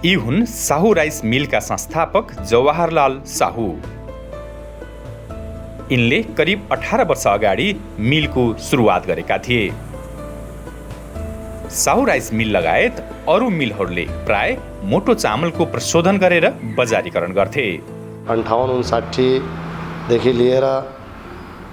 यी हुन् साहू राइस मिलका संस्थापक जवाहरलाल साहू। यिनले करिब 18 वर्ष अगाडि मिलको सुरुवात गरेका थिए। साहू राइस मिल लगायत अरू मिलहरूले प्राय मोटो चामलको प्रशोधन गरेर बजारीकरण गर्थे। 58-59 देखि लिएर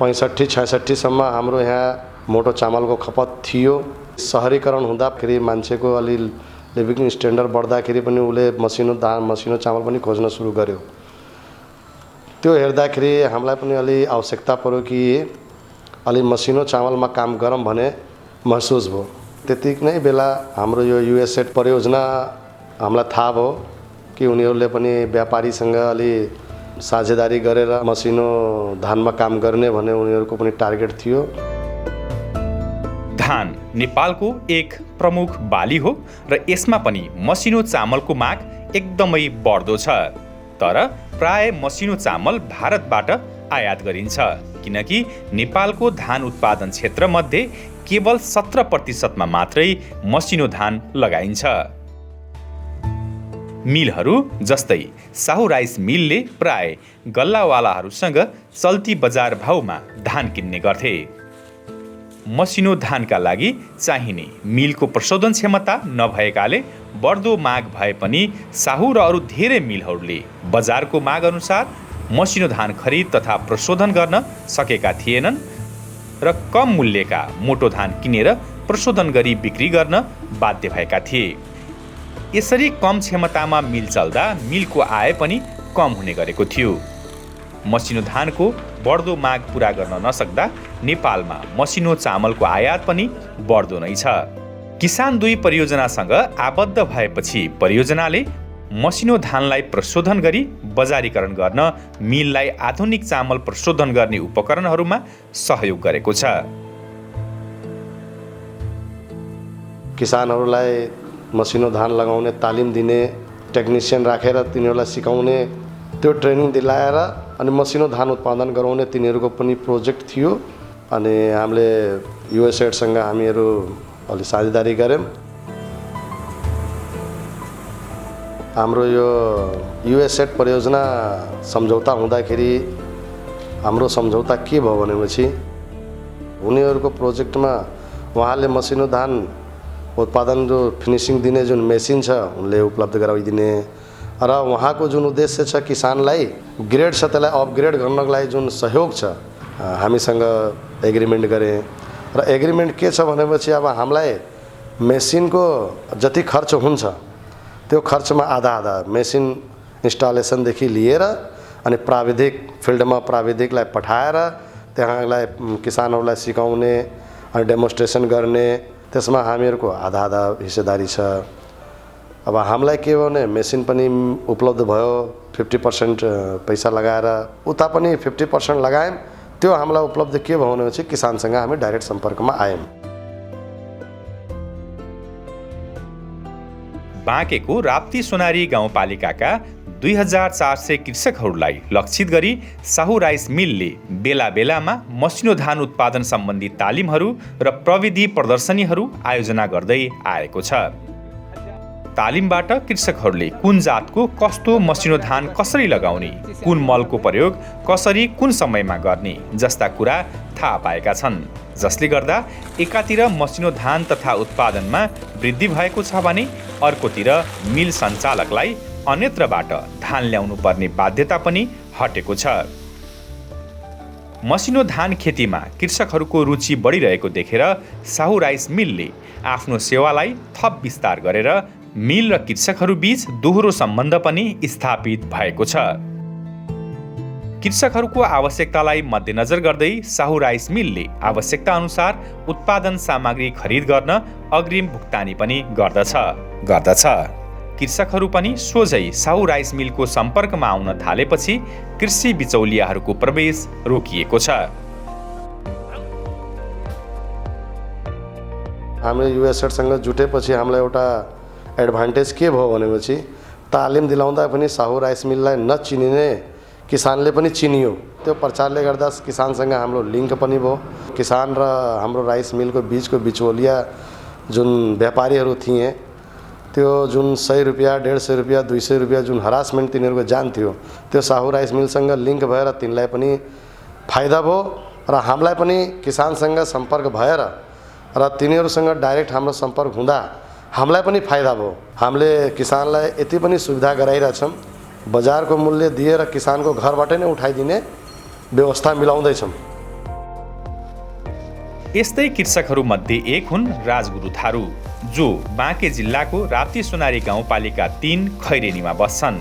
65-66 सम्म हाम्रो यहाँ मोटो चामलको खपत थियो। शहरीकरण हुँदाखेरि मान्छेको अलि लिभिङ स्ट्यान्डर्ड बढ्दाखेरि पनि उसले मसिनो चामल पनि खोज्न सुरु गर्यो। त्यो हेर्दाखेरि हामीलाई पनि अलि आवश्यकता पर्यो कि अलि मसिनो चामलमा काम गरौँ भने महसुस भयो। त्यतिकै नै बेला हाम्रो यो युएसएड परियोजना हामीलाई थाहा भयो कि उनीहरूले पनि व्यापारीसँग अलि साझेदारी गरेर मसिनो धानमा काम गर्ने भन्ने उनीहरूको पनि टार्गेट थियो। धान नेपालको एक प्रमुख बाली हो र यसमा पनि मसिनो चामलको माग एकदमै बढ्दो छ। तर प्राय मसिनो चामल भारतबाट आयात गरिन्छ, किनकि नेपालको धान उत्पादन क्षेत्रमध्ये केवल 17% मात्रै मसिनो धान लगाइन्छ। मिलहरू जस्तै साहू राइस मिलले प्राय गल्लावालाहरूसँग चल्ती बजार भाउमा धान किन्ने गर्थे। मसिनो धानका लागि चाहिने मिलको प्रशोधन क्षमता नभएकाले बढ्दो माग भए पनि साहू र अरू धेरै मिलहरूले बजारको माग अनुसार मसिनो धान खरिद तथा प्रशोधन गर्न सकेका थिएनन् र कम मूल्यका मोटो धान किनेर प्रशोधन गरी बिक्री गर्न बाध्य भएका थिए। यसरी कम क्षमतामा मिल चल्दा मिलको आय पनि कम हुने गरेको थियो। मसिनो धानको बढ्दो माग पूरा गर्न नसक्दा नेपालमा मसिनो चामलको आयात पनि बढ्दो नै छ। किसान 2 परियोजनासँग आबद्ध भएपछि परियोजनाले मसिनो धानलाई प्रशोधन गरी बजारीकरण गर्न मिललाई आधुनिक चामल प्रशोधन गर्ने उपकरणहरूमा सहयोग गरेको छ। किसानहरूलाई मसिनो धान लगाउने तालिम दिने, टेक्निसियन राखेर तिनीहरूलाई सिकाउने, त्यो ट्रेनिङ दिलाएर अनि मसिनो धान उत्पादन गराउने तिनीहरूको पनि प्रोजेक्ट थियो। अनि हामीले युएसएडसँग हामीहरू अलि साझेदारी गऱ्यौँ। हाम्रो यो युएसएड परियोजना सम्झौता हुँदाखेरि हाम्रो सम्झौता के भयो भनेपछि उनीहरूको प्रोजेक्टमा उहाँले मसिनो धान उत्पादन जो फिनिसिङ दिने जुन मेसिन छ उनले उपलब्ध गराइदिने र उहाँको जुन उद्देश्य छ किसानलाई ग्रेड छ त्यसलाई अपग्रेड गर्नको लागि जुन सहयोग छ हामीसँग एग्रिमेन्ट गरे र एग्रिमेन्ट के छ भनेपछि अब हामीलाई मेसिनको जति खर्च हुन्छ त्यो खर्चमा आधा मेसिन इन्स्टलेसनदेखि लिएर अनि प्राविधिक फिल्डमा प्राविधिकलाई पठाएर त्यहाँलाई किसानहरूलाई सिकाउने अनि डेमोन्स्ट्रेसन गर्ने, त्यसमा हामीहरूको आधा हिस्सेदारी छ। अब हामीलाई के भने मेसिन पनि उपलब्ध भयो, 50% पैसा लगाएर उता पनि 50% लगायौँ। त्यो हामीलाई उपलब्ध के भयो भनेपछि किसानसँग हामी डाइरेक्ट सम्पर्कमा आयौँ। बाँकेको राप्ती सोनारी गाउँपालिकाका 2400 कृषकहरूलाई लक्षित गरी साहू राइस मिलले बेला बेलामा मसिनो धान उत्पादन सम्बन्धी तालिमहरू र प्रविधि प्रदर्शनीहरू आयोजना गर्दै आएको छ। तालिमबाट कृषकहरूले कुन जातको कस्तो मसिनो धान कसरी लगाउने, कुन मलको प्रयोग कसरी कुन समयमा गर्ने जस्ता कुरा थाहा पाएका छन्, जसले गर्दा एकातिर मसिनो धान तथा उत्पादनमा वृद्धि भएको छ भने अर्कोतिर मिल सञ्चालकलाई अन्यत्रबाट धान ल्याउनु पर्ने बाध्यता पनि हटेको छ। मसिनो धान खेतीमा कृषकहरूको रुचि बढिरहेको देखेर साहू राइस मिलले आफ्नो सेवालाई थप विस्तार गरेर मिल र कृषकहरू बीच दोहोरो सम्बन्ध पनि स्थापित भएको छ। कृषकहरूको आवश्यकतालाई मध्यनजर गर्दै साहू राइस मिलले आवश्यकता अनुसार उत्पादन सामग्री खरिद गर्न अग्रिम भुक्तानी पनि गर्दछ। कृषकहरू पनि सोझै साहू राइस मिलको सम्पर्कमा आउन थालेपछि कृषि बिचौलियाहरूको प्रवेश रोकिएको छ। हामीले युएसएडसँग जुटेपछि हामीलाई एउटा एडभान्टेज के भयो भनेपछि तालिम दिलाउँदा पनि साहू राइस मिललाई नचिनिने किसानले पनि चिनियो। त्यो प्रचारले गर्दा किसानसँग हाम्रो लिङ्क पनि भयो। किसान र हाम्रो राइस मिलको बिचको बिचौलिया जुन व्यापारीहरू थिए त्यो जुन 100 रुपैयाँ 150 रुपैयाँ 200 रुपैयाँ जुन हरासमेन्ट तिनीहरूको जान्थ्यो त्यो साहु राइस मिलसँग लिङ्क भएर तिनलाई पनि फाइदा भयो र हामीलाई पनि किसानसँग सम्पर्क भएर र तिनीहरूसँग डाइरेक्ट हाम्रो सम्पर्क हुँदा हामीलाई पनि फाइदा भयो। हामीले किसानलाई यति पनि सुविधा गराइरहेछौँ, बजारको मूल्य दिएर किसानको घरबाट नै उठाइदिने व्यवस्था मिलाउँदैछौँ। यस्तै कृषकहरूमध्ये एक हुन् राजगुरु थारू, जो बाँके जिल्लाको राप्ती सोनारी गाउँपालिका 3 खैरेनीमा बस्छन्।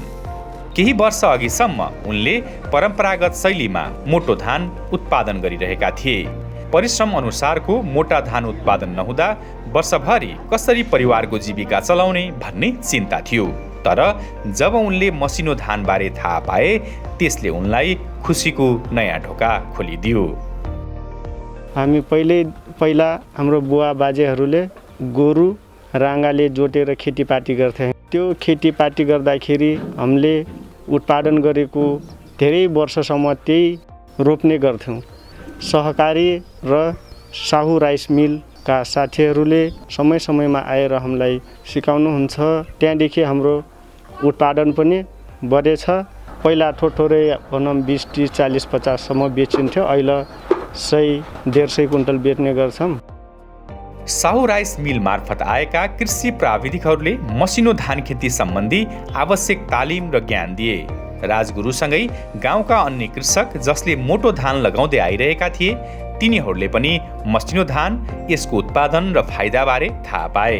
केही वर्ष अघिसम्म उनले परम्परागत शैलीमा मोटो धान उत्पादन गरिरहेका थिए। परिश्रम अनुसारको मोटा धान उत्पादन नहुँदा वर्षभरि कसरी परिवारको जीविका चलाउने भन्ने चिन्ता थियो। तर जब उनले मसिनो धानबारे थाहा पाए त्यसले उनलाई खुसीको नयाँ ढोका खोलिदियो। हामी पहिला हाम्रो बुवा बाजेहरूले गोरु राँगाले जोतेर खेतीपाती गर्थे। त्यो खेतीपाती गर्दाखेरि हामीले उत्पादन गरेको धेरै वर्षसम्म त्यही रोप्ने गर्थ्यौँ। सहकारी र साहु राइस मिलका साथीहरूले समय समयमा आएर हामीलाई सिकाउनुहुन्छ। त्यहाँदेखि हाम्रो उत्पादन पनि बढेछ। पहिला थोरै भनौँ 20, 30, 40, 50सम्म बेचिन्थ्यो, अहिले 100-150 कुन्टल बेच्ने गर्छौँ। साहु राइस मिल मार्फत आएका कृषि प्राविधिकहरूले मसिनो धान खेती सम्बन्धी आवश्यक तालिम र ज्ञान दिए। राजगुरुसँगै गाउँका अन्य कृषक जसले मोटो धान लगाउँदै आइरहेका थिए तिनीहरूले पनि मसिनो धान, यसको उत्पादन र फाइदाबारे थाहा पाए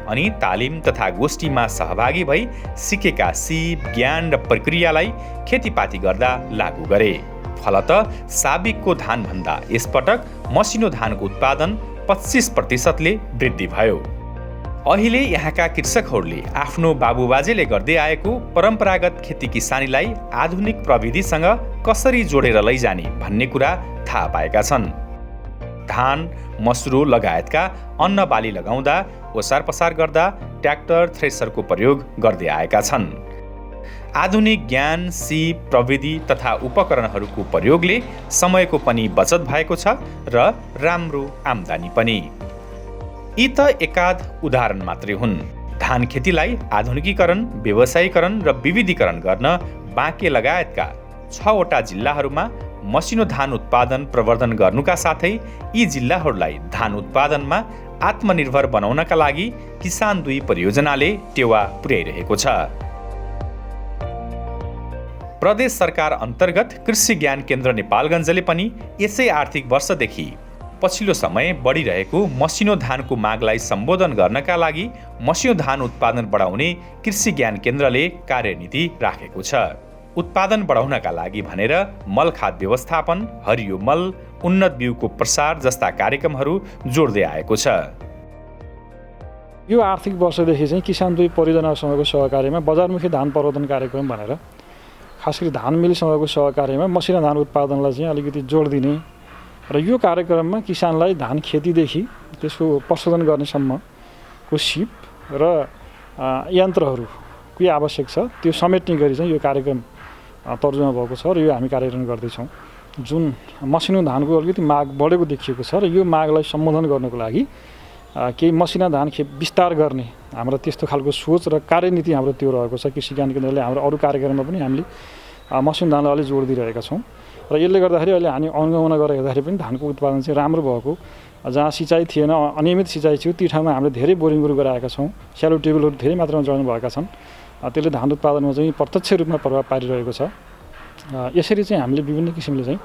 अनि तालिम तथा गोष्ठीमा सहभागी भई सिकेका सिप, ज्ञान र प्रक्रियालाई खेतीपाती गर्दा लागू गरे। फलत साबिकको धानभन्दा यसपटक मसिनो धानको उत्पादन 25% वृद्धि भयो। अहिले यहाँका कृषकहरूले आफ्नो बाबुबाजेले गर्दै आएको परम्परागत खेती किसानीलाई आधुनिक प्रविधिसँग कसरी जोडेर लैजाने भन्ने कुरा थाहा पाएका छन्। धान, मसुरो लगायतका अन्न बाली लगाउँदा, ओसार पसार गर्दा ट्र्याक्टर, थ्रेसरको प्रयोग गर्दै आएका छन्। आधुनिक ज्ञान, सिप, प्रविधि तथा उपकरणहरूको प्रयोगले समयको पनि बचत भएको छ र राम्रो आम्दानी पनि। यी त एकाध उदाहरण मात्रै हुन्। धान खेतीलाई आधुनिकीकरण, व्यवसायीकरण र विविधीकरण गर्न बाँके लगायतका 6वटा जिल्लाहरूमा मसिनो धान उत्पादन प्रवर्धन गर्नुका साथै यी जिल्लाहरूलाई धान उत्पादनमा आत्मनिर्भर बनाउनका लागि किसान 2 परियोजनाले टेवा पुर्याइरहेको छ। प्रदेश सरकार अन्तर्गत कृषि ज्ञान केन्द्र नेपालगञ्जले पनि यसै आर्थिक वर्षदेखि पछिल्लो समय बढिरहेको मसिनो धानको मागलाई सम्बोधन गर्नका लागि मसिनो धान उत्पादन बढाउने कृषि ज्ञान केन्द्रले कार्यनीति राखेको छ। उत्पादन बढाउनका लागि भनेर मल खाद व्यवस्थापन, हरियो मल, उन्नत बिउको प्रसार जस्ता कार्यक्रमहरू जोड्दै आएको छ। यो आर्थिक वर्षदेखि चाहिँ किसान 2 परियोजनासँगको सहकार्यमा बजारमुखी धान प्रवर्धन कार्यक्रम भनेर खास गरी धान मिलसँगको सहकार्यमा मसिनो धान उत्पादनलाई चाहिँ अलिकति जोड दिने र यो कार्यक्रममा किसानलाई धान खेतीदेखि त्यसको प्रशोधन गर्नेसम्मको सिप र यन्त्रहरूको आवश्यक छ त्यो समेट्ने गरी चाहिँ यो कार्यक्रम तर्जुमा भएको छ र यो हामी कार्यक्रम गर्दैछौँ। जुन मसिनो धानको अलिकति माग बढेको देखिएको छ र यो मागलाई सम्बोधन गर्नको लागि केही मसिना धान विस्तार गर्ने हाम्रो त्यस्तो खालको सोच र कार्यनीति हाम्रो त्यो रहेको छ। कृषि ज्ञान केन्द्रले हाम्रो अरू कार्यक्रममा पनि हामीले मसिनो धानलाई अलिक जोड दिइरहेका छौँ र यसले गर्दाखेरि अहिले हामी अनुगमन गरेर हेर्दाखेरि पनि धानको उत्पादन चाहिँ राम्रो भएको, जहाँ सिँचाइ थिएन, अनियमित सिँचाइ थियो ती ठाउँमा हामीले धेरै बोरिङहरू गराएका छौँ। स्यालो ट्युबवेलहरू धेरै मात्रामा जडाउनु भएका छन्। त्यसले धान उत्पादनमा चाहिँ प्रत्यक्ष रूपमा प्रभाव पारिरहेको छ। यसरी चाहिँ हामीले विभिन्न किसिमले चाहिँ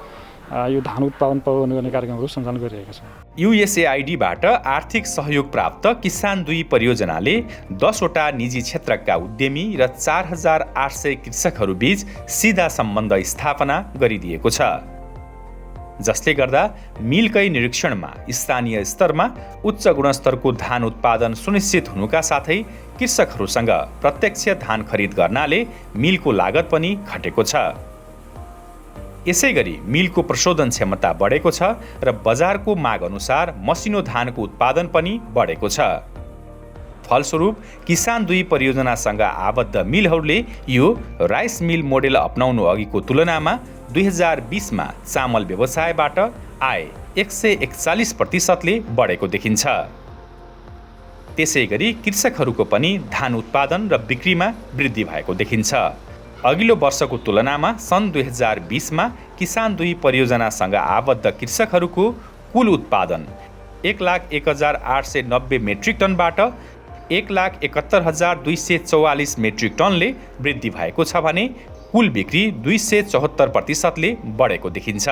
यो धान उत्पादन प्रवर्धन गर्ने कार्यक्रमहरू सञ्चालन गरिरहेका छौँ। USAIDबाट आर्थिक सहयोग प्राप्त किसान 2 परियोजनाले 10वटा निजी क्षेत्रका उद्यमी र 4800 कृषकहरू बीच सिधा सम्बन्ध स्थापना गरिदिएको छ, जसले गर्दा मिलकै निरीक्षणमा स्थानीय स्तरमा उच्च गुणस्तरको धान उत्पादन सुनिश्चित हुनुका साथै कृषकहरूसँग प्रत्यक्ष धान खरिद गर्नाले मिलको लागत पनि घटेको छ। यसैगरी मिलको प्रशोधन क्षमता बढेको छ र बजारको माग अनुसार मसिनो धानको उत्पादन पनि बढेको छ। फलस्वरूप किसान 2 परियोजनासँग आबद्ध मिलहरूले यो राइस मिल मोडेल अपनाउनु अघिको तुलनामा 2020मा चामल व्यवसायबाट आय 141% बढेको देखिन्छ। त्यसैगरी कृषकहरूको पनि धान उत्पादन र बिक्रीमा वृद्धि भएको देखिन्छ। अघिल्लो वर्षको तुलनामा सन् 2020मा किसान 2 परियोजनासँग आबद्ध कृषकहरूको कुल उत्पादन 1,01,890 मेट्रिक टनबाट 1,71,244 मेट्रिक टनले वृद्धि भएको छ भने कुल बिक्री 274% बढेको देखिन्छ।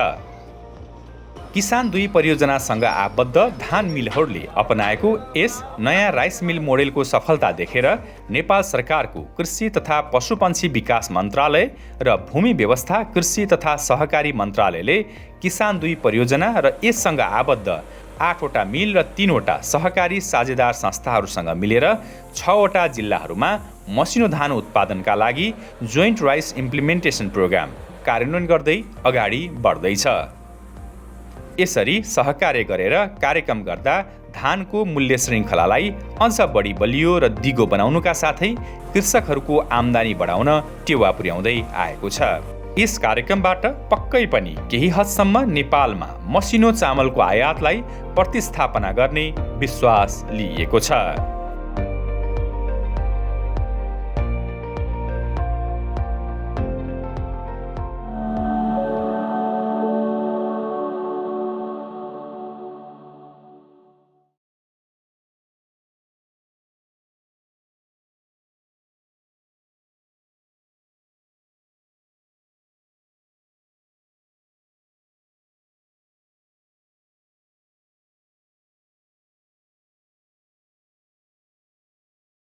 किसान 2 परियोजनासँग आबद्ध धान मिलहरूले अपनाएको यस नयाँ राइस मिल मोडेलको सफलता देखेर नेपाल सरकारको कृषि तथा पशुपन्छी विकास मन्त्रालय र भूमि व्यवस्था कृषि तथा सहकारी मन्त्रालयले किसान 2 परियोजना र यससँग आबद्ध 8वटा मिल र 3वटा सहकारी साझेदार संस्थाहरूसँग मिलेर 6वटा जिल्लाहरूमा मसिनो धान उत्पादनका लागि जोइन्ट राइस इम्प्लिमेन्टेसन प्रोग्राम कार्यान्वयन गर्दै अगाडि बढ्दैछ। यसरी सहकार्य गरेर कार्यक्रम गर्दा धानको मूल्य श्रृङ्खलालाई अझ बढी बलियो र दिगो बनाउनुका साथै कृषकहरूको आम्दानी बढाउन टेवा पुर्याउँदै आएको छ। यस कार्यक्रमबाट पक्कै पनि केही हदसम्म नेपालमा मसिनो चामलको आयातलाई प्रतिस्थापना गर्ने विश्वास लिइएको छ।